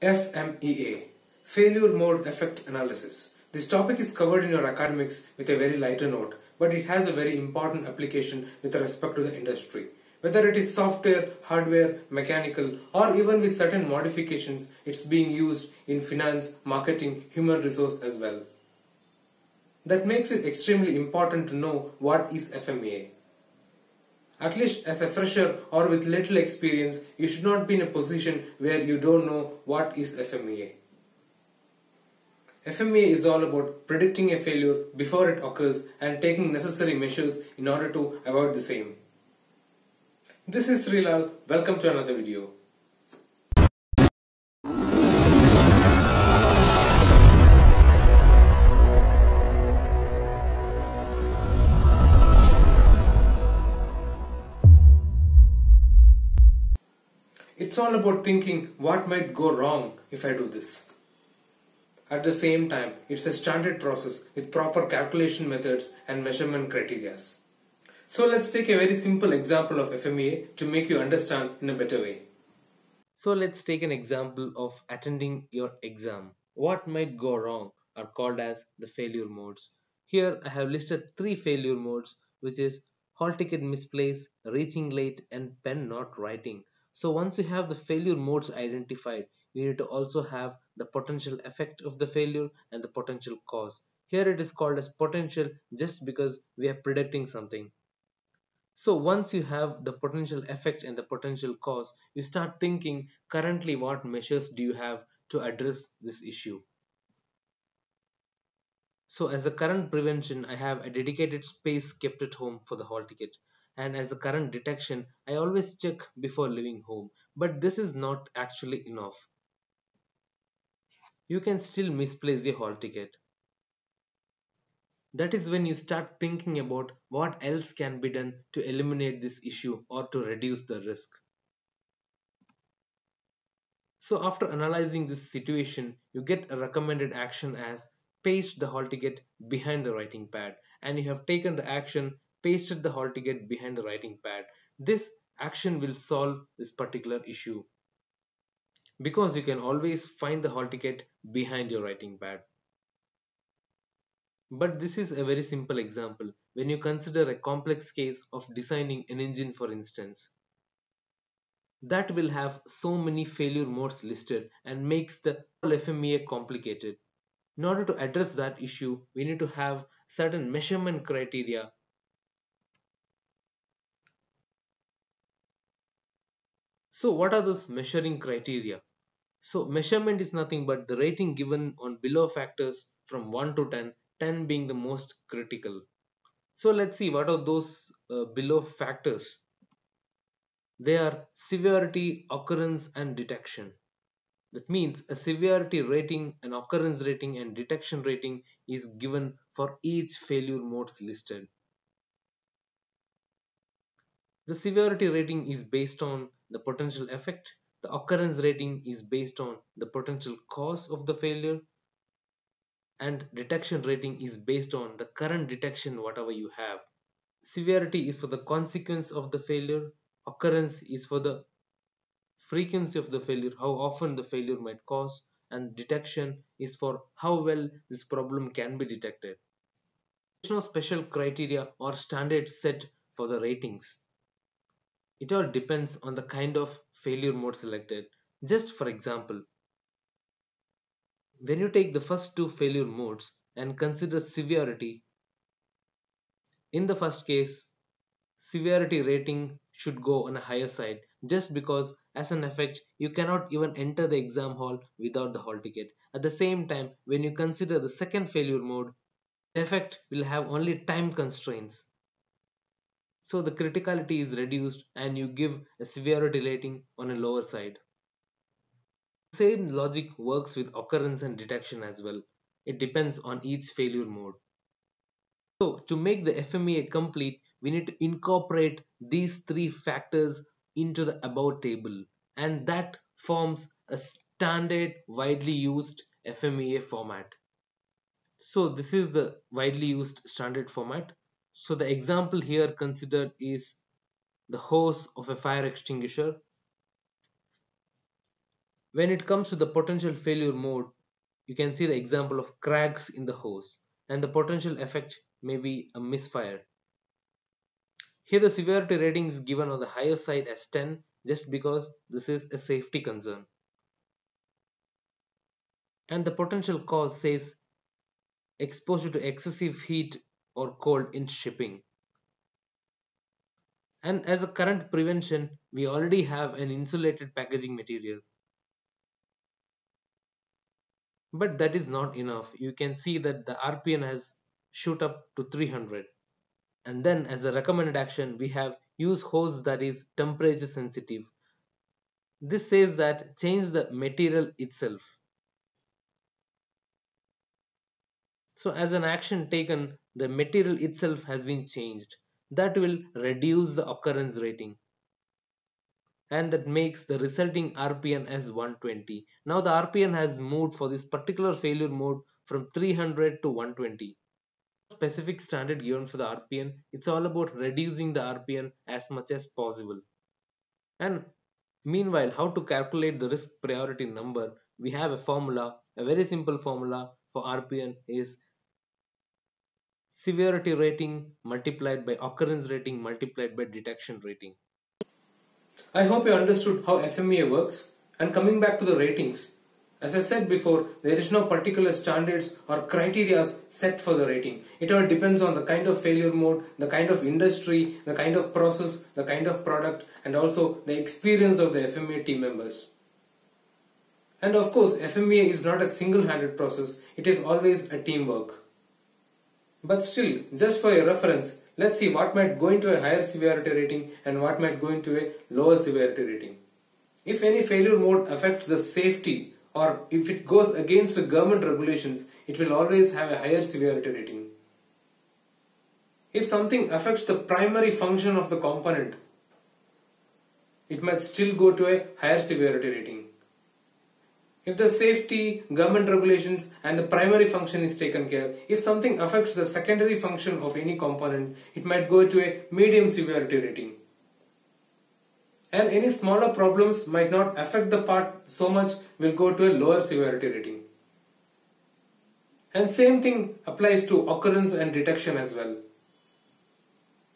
FMEA, Failure Mode Effect Analysis. This topic is covered in your academics with a very lighter note, but it has a very important application with respect to the industry. Whether it is software, hardware, mechanical, or even with certain modifications, it's being used in finance, marketing, human resource as well. That makes it extremely important to know what is FMEA. At least as a fresher or with little experience, you should not be in a position where you don't know what is FMEA. FMEA is all about predicting a failure before it occurs and taking necessary measures in order to avoid the same. This is Srilal. Welcome to another video. It's all about thinking what might go wrong if I do this. At the same time, it's a standard process with proper calculation methods and measurement criteria. So let's take a very simple example of FMEA to make you understand in a better way. So let's take an example of attending your exam. What might go wrong are called as the failure modes. Here I have listed 3 failure modes, which is hall ticket misplace, reaching late, and pen not writing. So once you have the failure modes identified, you need to also have the potential effect of the failure and the potential cause. Here it is called as potential just because we are predicting something. So once you have the potential effect and the potential cause, you start thinking currently what measures do you have to address this issue. So as a current prevention, I have a dedicated space kept at home for the hall ticket. And as a current detection, I always check before leaving home. But this is not actually enough. You can still misplace your hall ticket. That is when you start thinking about what else can be done to eliminate this issue or to reduce the risk. So after analyzing this situation, you get a recommended action as paste the hall ticket behind the writing pad, and you have taken the action, pasted the hall ticket behind the writing pad. This action will solve this particular issue because you can always find the hall ticket behind your writing pad. But this is a very simple example when you consider a complex case of designing an engine, for instance. That will have so many failure modes listed and makes the whole FMEA complicated. In order to address that issue, we need to have certain measurement criteria. So what are those measuring criteria? So measurement is nothing but the rating given on below factors from 1 to 10, 10 being the most critical. So let's see what are those below factors. They are severity, occurrence, and detection. That means a severity rating, an occurrence rating, and detection rating is given for each failure modes listed. The severity rating is based on the potential effect. The occurrence rating is based on the potential cause of the failure. And detection rating is based on the current detection whatever you have. Severity is for the consequence of the failure. Occurrence is for the frequency of the failure, how often the failure might cause, and detection is for how well this problem can be detected. There is no special criteria or standard set for the ratings. It all depends on the kind of failure mode selected. Just for example, when you take the first 2 failure modes and consider severity, in the first case, severity rating should go on a higher side just because as an effect you cannot even enter the exam hall without the hall ticket. At the same time, when you consider the second failure mode, the effect will have only time constraints. So the criticality is reduced and you give a severity rating on a lower side. The same logic works with occurrence and detection as well. It depends on each failure mode. So to make the FMEA complete, we need to incorporate these 3 factors into the above table, and that forms a standard widely used FMEA format. So this is the widely used standard format. So the example here considered is the hose of a fire extinguisher. When it comes to the potential failure mode, you can see the example of cracks in the hose, and the potential effect may be a misfire. Here the severity rating is given on the higher side as 10 just because this is a safety concern. And the potential cause says exposure to excessive heat or cold in shipping. And as a current prevention, we already have an insulated packaging material. But that is not enough. You can see that the RPN has shoot up to 300. And then as a recommended action, we have use hose that is temperature sensitive. This says that change the material itself. So as an action taken, the material itself has been changed. That will reduce the occurrence rating. And that makes the resulting RPN as 120. Now the RPN has moved for this particular failure mode from 300 to 120. Specific standard given for the RPN, it's all about reducing the RPN as much as possible. And meanwhile, how to calculate the risk priority number? We have a formula, a very simple formula for RPN is severity rating multiplied by occurrence rating multiplied by detection rating. I hope you understood how FMEA works. And coming back to the ratings, as I said before, there is no particular standards or criteria set for the rating. It all depends on the kind of failure mode, the kind of industry, the kind of process, the kind of product, and also the experience of the FMEA team members. And of course, FMEA is not a single-handed process, it is always a teamwork. But still, just for your reference, let's see what might go into a higher severity rating and what might go into a lower severity rating. If any failure mode affects the safety or if it goes against the government regulations, it will always have a higher severity rating. If something affects the primary function of the component, it might still go to a higher severity rating. If the safety, government regulations and the primary function is taken care, if something affects the secondary function of any component, it might go to a medium severity rating. And any smaller problems might not affect the part so much, will go to a lower severity rating. And same thing applies to occurrence and detection as well.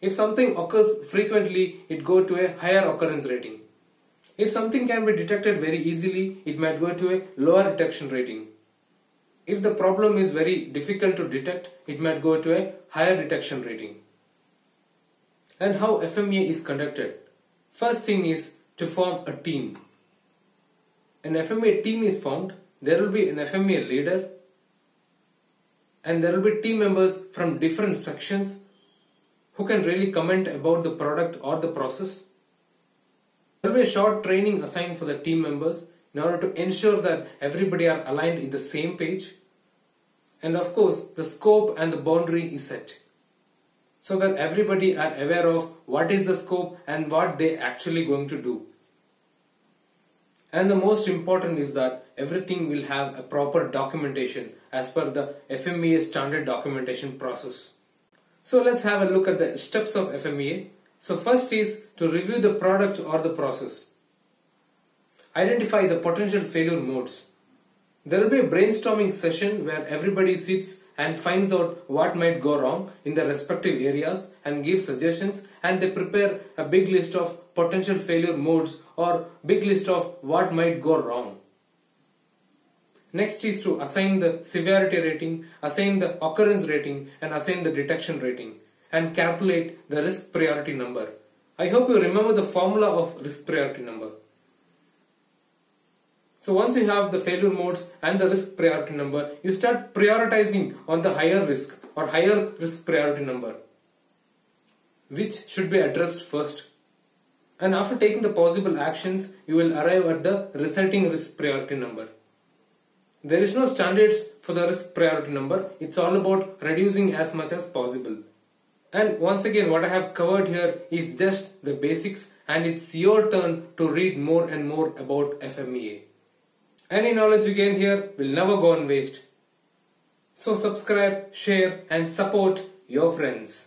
If something occurs frequently, it go to a higher occurrence rating. If something can be detected very easily, it might go to a lower detection rating. If the problem is very difficult to detect, it might go to a higher detection rating. And how FMEA is conducted? First thing is to form a team. An FMEA team is formed, there will be an FMEA leader, and there will be team members from different sections who can really comment about the product or the process. There will be a short training assigned for the team members in order to ensure that everybody are aligned in the same page. And of course, the scope and the boundary is set so that everybody are aware of what is the scope and what they actually going to do. And the most important is that everything will have a proper documentation as per the FMEA standard documentation process. So let's have a look at the steps of FMEA. So first is to review the product or the process. Identify the potential failure modes. There will be a brainstorming session where everybody sits and finds out what might go wrong in their respective areas and gives suggestions, and they prepare a big list of potential failure modes or big list of what might go wrong. Next is to assign the severity rating, assign the occurrence rating and assign the detection rating, and calculate the risk priority number. I hope you remember the formula of risk priority number. So once you have the failure modes and the risk priority number, you start prioritizing on the higher risk or higher risk priority number, which should be addressed first. And after taking the possible actions, you will arrive at the resulting risk priority number. There is no standards for the risk priority number. It's all about reducing as much as possible. And once again, what I have covered here is just the basics, and it's your turn to read more and more about FMEA. Any knowledge you gain here will never go on waste. So subscribe, share and support your friends.